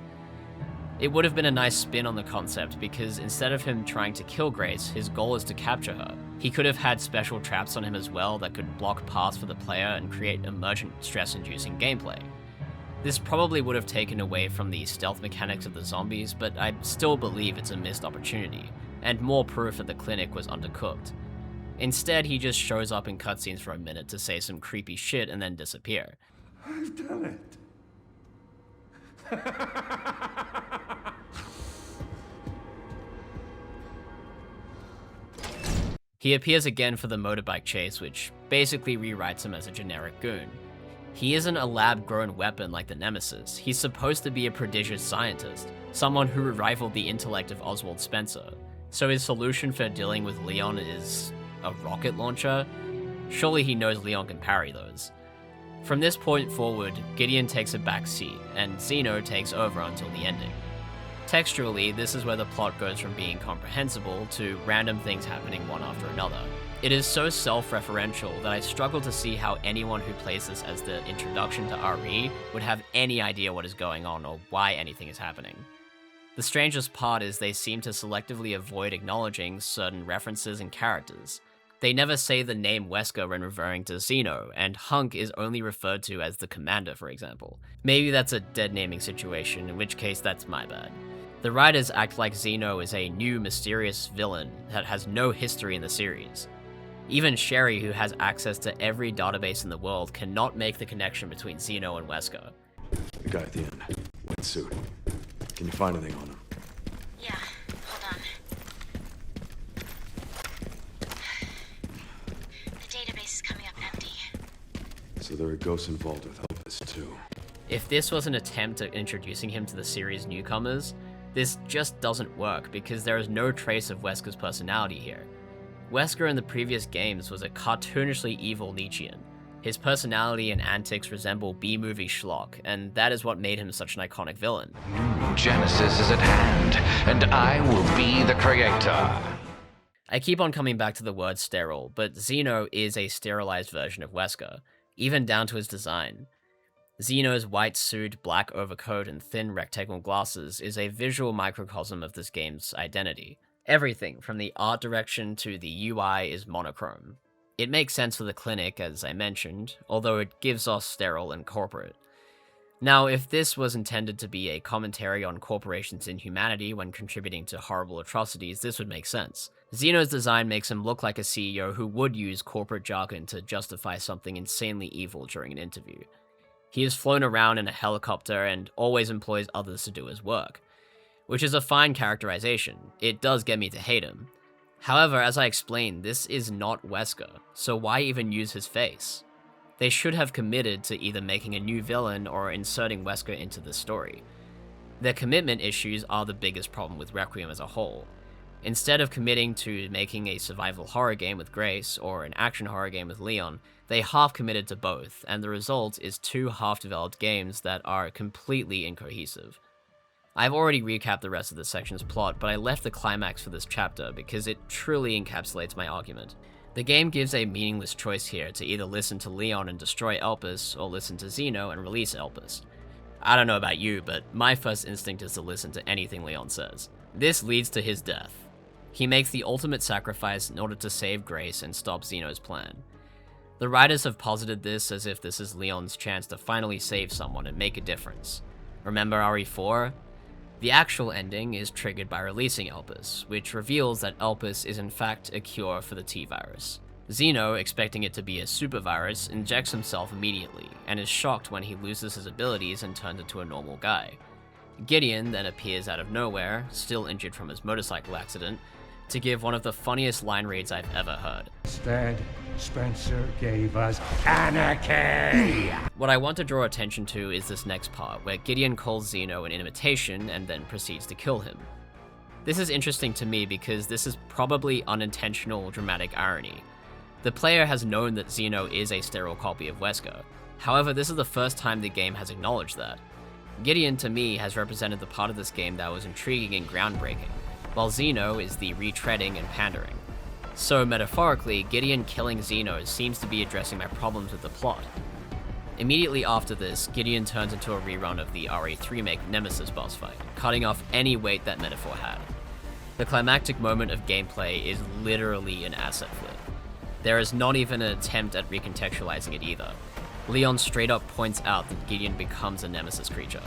It would have been a nice spin on the concept because instead of him trying to kill Grace, his goal is to capture her. He could have had special traps on him as well that could block paths for the player and create emergent stress-inducing gameplay. This probably would have taken away from the stealth mechanics of the zombies, but I still believe it's a missed opportunity, and more proof that the clinic was undercooked. Instead, he just shows up in cutscenes for a minute to say some creepy shit and then disappear. I've done it. He appears again for the motorbike chase, which basically rewrites him as a generic goon. He isn't a lab-grown weapon like the Nemesis. He's supposed to be a prodigious scientist, someone who rivaled the intellect of Oswald Spencer. So his solution for dealing with Leon is a rocket launcher? Surely he knows Leon can parry those. From this point forward, Gideon takes a back seat, and ZENO takes over until the ending. Textually, this is where the plot goes from being comprehensible to random things happening one after another. It is so self-referential that I struggle to see how anyone who plays this as the introduction to RE would have any idea what is going on or why anything is happening. The strangest part is they seem to selectively avoid acknowledging certain references and characters. They never say the name Wesker when referring to ZENO, and Hunk is only referred to as the commander, for example. Maybe that's a dead naming situation, in which case that's my bad. The writers act like ZENO is a new mysterious villain that has no history in the series. Even Sherry, who has access to every database in the world, cannot make the connection between ZENO and Wesker. The guy at the end. Wetsuit. Can you find anything on him? Yeah, hold on. The database is coming up empty. So there are ghosts involved with Elvis, too. If this was an attempt at introducing him to the series newcomers, this just doesn't work because there is no trace of Wesker's personality here. Wesker in the previous games was a cartoonishly evil Nietzschean. His personality and antics resemble B-movie schlock, and that is what made him such an iconic villain. Genesis is at hand, and I will be the creator. I keep on coming back to the word sterile, but ZENO is a sterilized version of Wesker, even down to his design. ZENO's white suit, black overcoat, and thin rectangle glasses is a visual microcosm of this game's identity. Everything, from the art direction to the UI, is monochrome. It makes sense for the clinic, as I mentioned, although it gives off sterile and corporate. Now, if this was intended to be a commentary on corporations' inhumanity when contributing to horrible atrocities, this would make sense. ZENO's design makes him look like a CEO who would use corporate jargon to justify something insanely evil during an interview. He is flown around in a helicopter and always employs others to do his work, which is a fine characterization. It does get me to hate him. However, as I explained, this is not Wesker, so why even use his face? They should have committed to either making a new villain or inserting Wesker into the story. Their commitment issues are the biggest problem with Requiem as a whole. Instead of committing to making a survival horror game with Grace or an action horror game with Leon, they half committed to both, and the result is two half-developed games that are completely incohesive. I've already recapped the rest of this section's plot, but I left the climax for this chapter because it truly encapsulates my argument. The game gives a meaningless choice here to either listen to Leon and destroy Elpis, or listen to ZENO and release Elpis. I don't know about you, but my first instinct is to listen to anything Leon says. This leads to his death. He makes the ultimate sacrifice in order to save Grace and stop ZENO's plan. The writers have posited this as if this is Leon's chance to finally save someone and make a difference. Remember RE4? The actual ending is triggered by releasing Elpis, which reveals that Elpis is in fact a cure for the T-virus. ZENO, expecting it to be a super virus, injects himself immediately, and is shocked when he loses his abilities and turns into a normal guy. Gideon then appears out of nowhere, still injured from his motorcycle accident, to give one of the funniest line reads I've ever heard. Instead, Spencer gave us anarchy! What I want to draw attention to is this next part, where Gideon calls ZENO an imitation and then proceeds to kill him. This is interesting to me because this is probably unintentional dramatic irony. The player has known that ZENO is a sterile copy of Wesker. However, this is the first time the game has acknowledged that. Gideon, to me, has represented the part of this game that was intriguing and groundbreaking, while ZENO is the retreading and pandering. So metaphorically, Gideon killing ZENO seems to be addressing my problems with the plot. Immediately after this, Gideon turns into a rerun of the RE3 remake Nemesis boss fight, cutting off any weight that metaphor had. The climactic moment of gameplay is literally an asset flip. There is not even an attempt at recontextualizing it either. Leon straight up points out that Gideon becomes a Nemesis creature.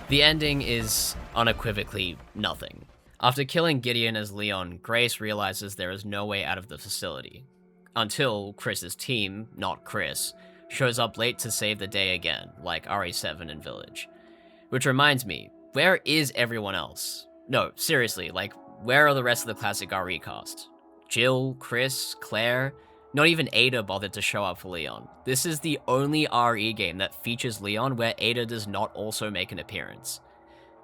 The ending is unequivocally nothing. After killing Gideon as Leon, Grace realizes there is no way out of the facility. Until Chris's team, not Chris, shows up late to save the day again, like RE7 in Village. Which reminds me, where is everyone else? No, seriously, like, where are the rest of the classic RE cast? Jill, Chris, Claire? Not even Ada bothered to show up for Leon. This is the only RE game that features Leon where Ada does not also make an appearance.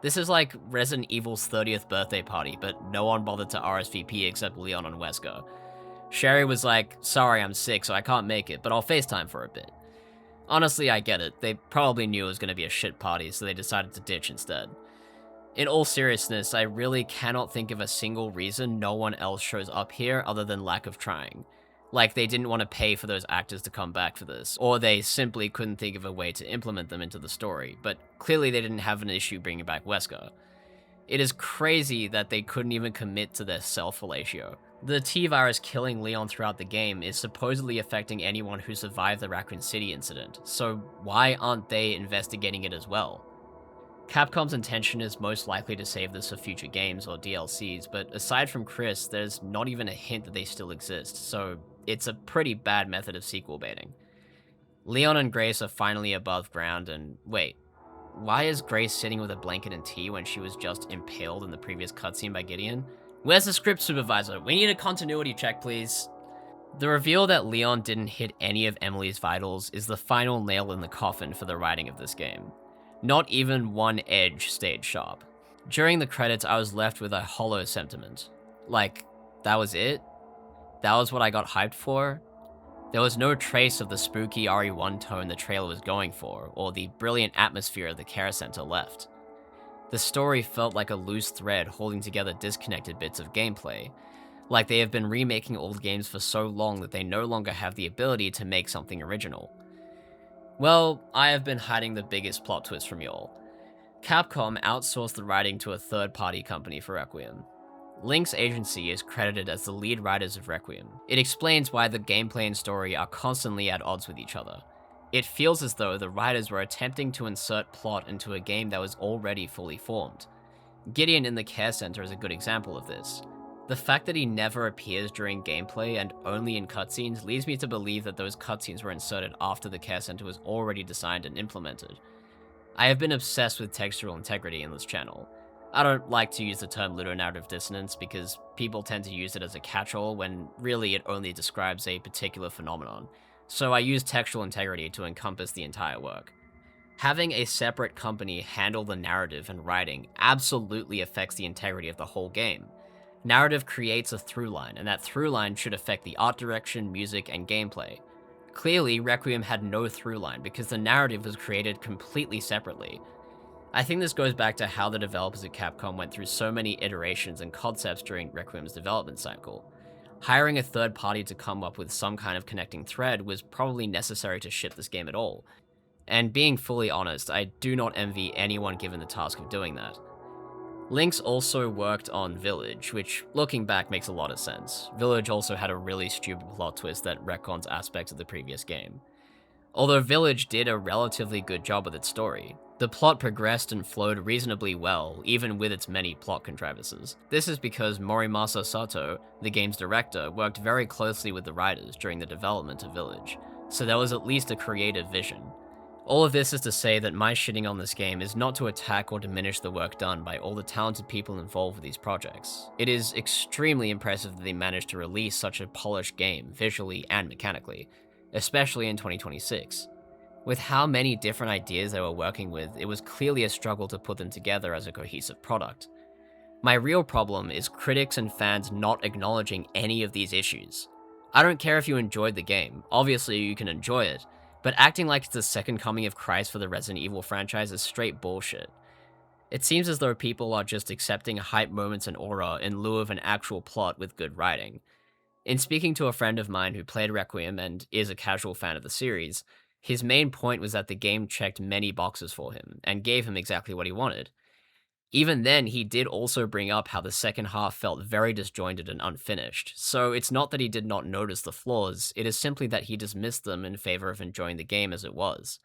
This is like Resident Evil's 30th birthday party, but no one bothered to RSVP except Leon and Wesker. Sherry was like, sorry, I'm sick, so I can't make it, but I'll FaceTime for a bit. Honestly, I get it. They probably knew it was going to be a shit party, so they decided to ditch instead. In all seriousness, I really cannot think of a single reason no one else shows up here other than lack of trying. Like they didn't want to pay for those actors to come back for this, or they simply couldn't think of a way to implement them into the story, but clearly they didn't have an issue bringing back Wesker. It is crazy that they couldn't even commit to their self-fellatio. The T-virus killing Leon throughout the game is supposedly affecting anyone who survived the Raccoon City incident, so why aren't they investigating it as well? Capcom's intention is most likely to save this for future games or DLCs, but aside from Chris, there's not even a hint that they still exist, so it's a pretty bad method of sequel baiting. Leon and Grace are finally above ground, and wait, why is Grace sitting with a blanket and tea when she was just impaled in the previous cutscene by Gideon? Where's the script supervisor? We need a continuity check, please. The reveal that Leon didn't hit any of Emily's vitals is the final nail in the coffin for the writing of this game. Not even one edge stayed sharp. During the credits, I was left with a hollow sentiment. Like, that was it? That was what I got hyped for? There was no trace of the spooky RE1 tone the trailer was going for, or the brilliant atmosphere of the care center left. The story felt like a loose thread holding together disconnected bits of gameplay, like they have been remaking old games for so long that they no longer have the ability to make something original. Well, I have been hiding the biggest plot twist from y'all. Capcom outsourced the writing to a third-party company for Requiem. Link's agency is credited as the lead writers of Requiem. It explains why the gameplay and story are constantly at odds with each other. It feels as though the writers were attempting to insert plot into a game that was already fully formed. Gideon in the care center is a good example of this. The fact that he never appears during gameplay and only in cutscenes leads me to believe that those cutscenes were inserted after the care center was already designed and implemented. I have been obsessed with textural integrity in this channel. I don't like to use the term ludonarrative dissonance because people tend to use it as a catch-all when really it only describes a particular phenomenon. So I use textual integrity to encompass the entire work. Having a separate company handle the narrative and writing absolutely affects the integrity of the whole game. Narrative creates a through line, and that through line should affect the art direction, music, and gameplay. Clearly, Requiem had no through line because the narrative was created completely separately. I think this goes back to how the developers at Capcom went through so many iterations and concepts during Requiem's development cycle. Hiring a third party to come up with some kind of connecting thread was probably necessary to ship this game at all. And being fully honest, I do not envy anyone given the task of doing that. Lynx also worked on Village, which looking back makes a lot of sense. Village also had a really stupid plot twist that retcons aspects of the previous game. Although Village did a relatively good job with its story, the plot progressed and flowed reasonably well, even with its many plot contrivances. This is because Morimasa Sato, the game's director, worked very closely with the writers during the development of Village, so there was at least a creative vision. All of this is to say that my shitting on this game is not to attack or diminish the work done by all the talented people involved with these projects. It is extremely impressive that they managed to release such a polished game, visually and mechanically, especially in 2026. With how many different ideas they were working with, it was clearly a struggle to put them together as a cohesive product. My real problem is critics and fans not acknowledging any of these issues. I don't care if you enjoyed the game, obviously you can enjoy it, but acting like it's the second coming of Christ for the Resident Evil franchise is straight bullshit. It seems as though people are just accepting hype moments and aura in lieu of an actual plot with good writing. In speaking to a friend of mine who played Requiem and is a casual fan of the series, his main point was that the game checked many boxes for him, and gave him exactly what he wanted. Even then, he did also bring up how the second half felt very disjointed and unfinished, so it's not that he did not notice the flaws, it is simply that he dismissed them in favor of enjoying the game as it was.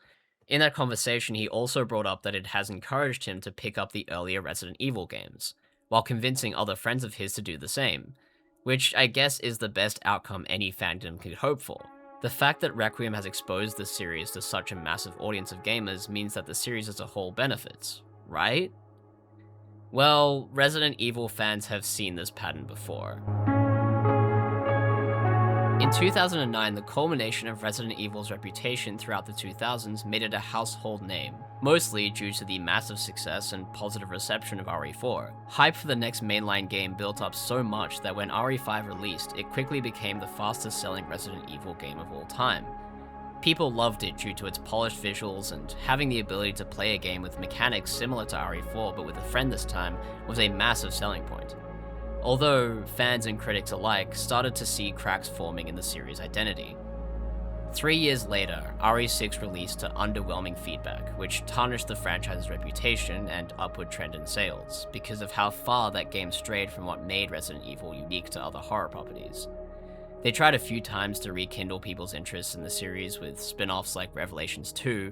In that conversation, he also brought up that it has encouraged him to pick up the earlier Resident Evil games. while convincing other friends of his to do the same, which I guess is the best outcome any fandom could hope for. The fact that Requiem has exposed the series to such a massive audience of gamers means that the series as a whole benefits, right? Well, Resident Evil fans have seen this pattern before. In 2009, the culmination of Resident Evil's reputation throughout the 2000s made it a household name, mostly due to the massive success and positive reception of RE4. Hype for the next mainline game built up so much that when RE5 released, it quickly became the fastest selling Resident Evil game of all time. People loved it due to its polished visuals, and having the ability to play a game with mechanics similar to RE4 but with a friend this time was a massive selling point. Although fans and critics alike started to see cracks forming in the series' identity. 3 years later, RE6 released to underwhelming feedback, which tarnished the franchise's reputation and upward trend in sales, because of how far that game strayed from what made Resident Evil unique to other horror properties. They tried a few times to rekindle people's interest in the series with spin-offs like Revelations 2,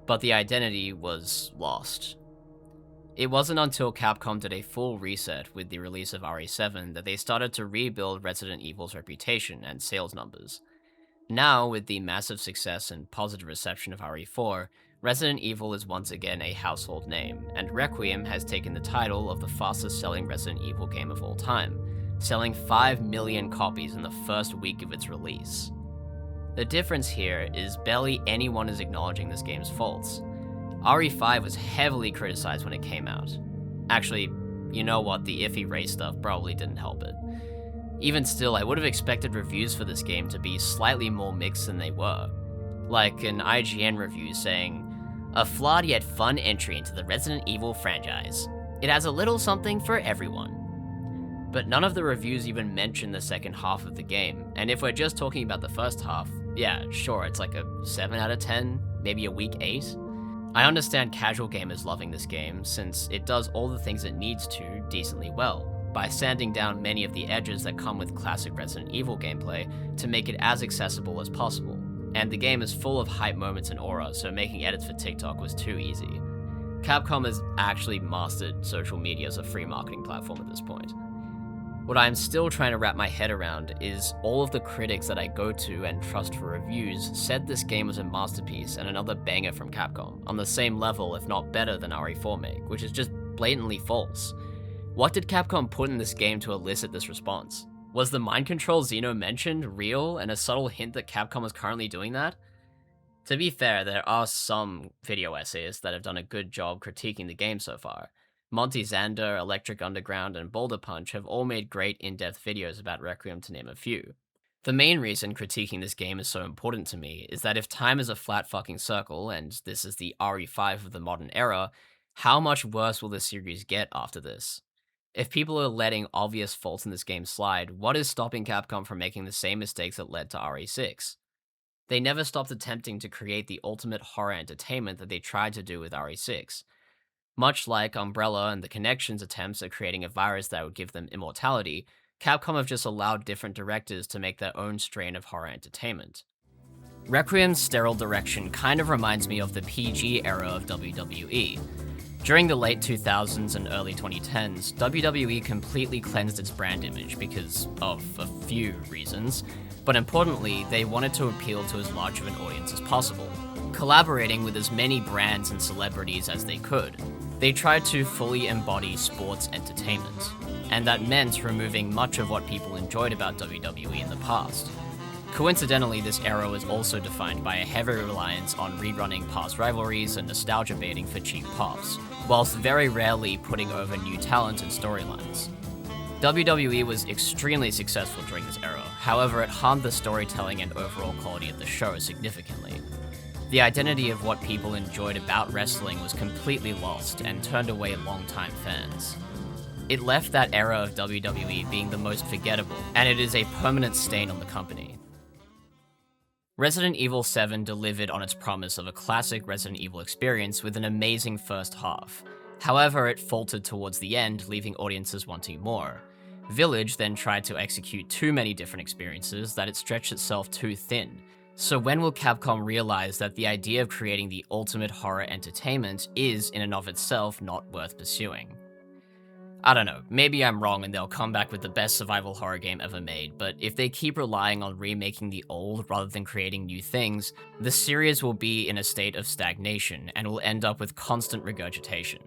but the identity was lost. It wasn't until Capcom did a full reset with the release of RE7 that they started to rebuild Resident Evil's reputation and sales numbers. Now, with the massive success and positive reception of RE4, Resident Evil is once again a household name, and Requiem has taken the title of the fastest selling Resident Evil game of all time, selling 5 million copies in the first week of its release. The difference here is barely anyone is acknowledging this game's faults. RE5 was heavily criticized when it came out. Actually, you know what, the iffy race stuff probably didn't help it. Even still, I would have expected reviews for this game to be slightly more mixed than they were. Like an IGN review saying, "A flawed yet fun entry into the Resident Evil franchise. It has a little something for everyone." But none of the reviews even mention the second half of the game, and if we're just talking about the first half, yeah, sure, it's like a 7 out of 10, maybe a weak 8. I understand casual gamers loving this game, since it does all the things it needs to decently well, by sanding down many of the edges that come with classic Resident Evil gameplay to make it as accessible as possible. And the game is full of hype moments and aura, so making edits for TikTok was too easy. Capcom has actually mastered social media as a free marketing platform at this point. What I'm still trying to wrap my head around is all of the critics that I go to and trust for reviews said this game was a masterpiece and another banger from Capcom, on the same level if not better than RE4 make, which is just blatantly false. What did Capcom put in this game to elicit this response? Was the mind control ZENO mentioned real and a subtle hint that Capcom is currently doing that? To be fair, there are some video essayists that have done a good job critiquing the game so far. Monty Xander, Electric Underground, and Boulder Punch have all made great in-depth videos about Requiem, to name a few. The main reason critiquing this game is so important to me is that if time is a flat fucking circle, and this is the RE5 of the modern era, how much worse will the series get after this? If people are letting obvious faults in this game slide, what is stopping Capcom from making the same mistakes that led to RE6? They never stopped attempting to create the ultimate horror entertainment that they tried to do with RE6. Much like Umbrella and the Connection's attempts at creating a virus that would give them immortality, Capcom have just allowed different directors to make their own strain of horror entertainment. Requiem's sterile direction kind of reminds me of the PG era of WWE. During the late 2000s and early 2010s, WWE completely cleansed its brand image because of a few reasons, but importantly, they wanted to appeal to as large of an audience as possible, collaborating with as many brands and celebrities as they could. They tried to fully embody sports entertainment, and that meant removing much of what people enjoyed about WWE in the past. Coincidentally, this era was also defined by a heavy reliance on rerunning past rivalries and nostalgia baiting for cheap pops, whilst very rarely putting over new talent and storylines. WWE was extremely successful during this era, however it harmed the storytelling and overall quality of the show significantly. The identity of what people enjoyed about wrestling was completely lost and turned away longtime fans. It left that era of WWE being the most forgettable, and it is a permanent stain on the company. Resident Evil 7 delivered on its promise of a classic Resident Evil experience with an amazing first half. However, it faltered towards the end, leaving audiences wanting more. Village then tried to execute too many different experiences that it stretched itself too thin. So when will Capcom realize that the idea of creating the ultimate horror entertainment is in and of itself not worth pursuing? I don't know, maybe I'm wrong and they'll come back with the best survival horror game ever made, but if they keep relying on remaking the old rather than creating new things, the series will be in a state of stagnation and will end up with constant regurgitation.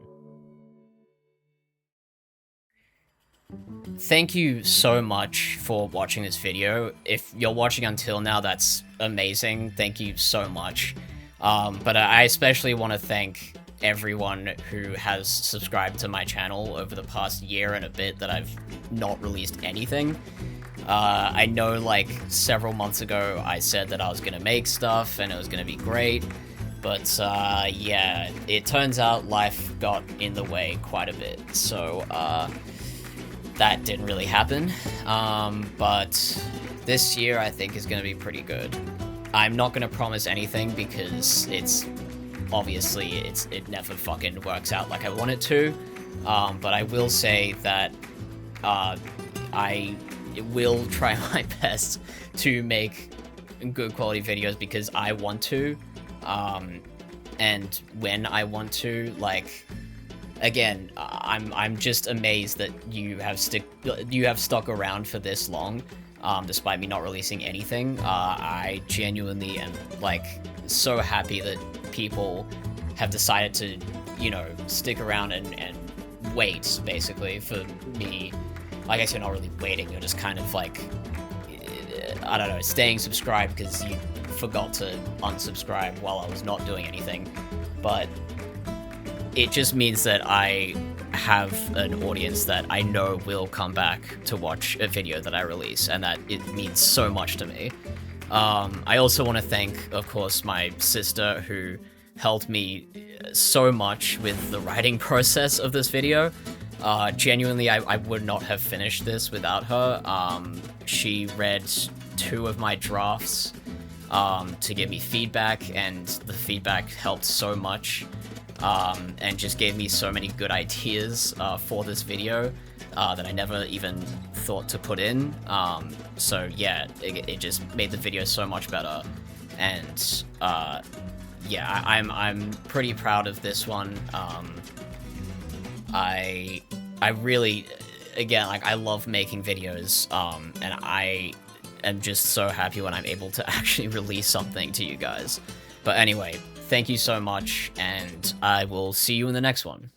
Thank you so much for watching this video. If you're watching until now, that's amazing. Thank you so much. But I especially want to thank everyone who has subscribed to my channel over the past year and a bit that I've not released anything. I know, like, several months ago I said that I was gonna make stuff and it was gonna be great, but yeah, it turns out life got in the way quite a bit, so that didn't really happen. But this year I think is gonna be pretty good. I'm not gonna promise anything because obviously it never fucking works out like I want it to, but I will say that I will try my best to make good quality videos because I want to, and when I want to. Like, again, I'm just amazed that you have stuck around for this long, despite me not releasing anything. I genuinely am, like, so happy that people have decided to, you know, stick around and wait, basically, for me. I guess you're not really waiting, you're just kind of, like, I don't know, staying subscribed because you forgot to unsubscribe while I was not doing anything. But it just means that I have an audience that I know will come back to watch a video that I release, and that it means so much to me. I also want to thank, of course, my sister, who helped me so much with the writing process of this video. Genuinely, I would not have finished this without her. She read 2 of my drafts to give me feedback, and the feedback helped so much, and just gave me so many good ideas for this video that I never even thought to put in. So yeah, it just made the video so much better, and yeah, I'm pretty proud of this one. I really, again, like, I love making videos, and I am just so happy when I'm able to actually release something to you guys. But anyway, thank you so much, and I will see you in the next one.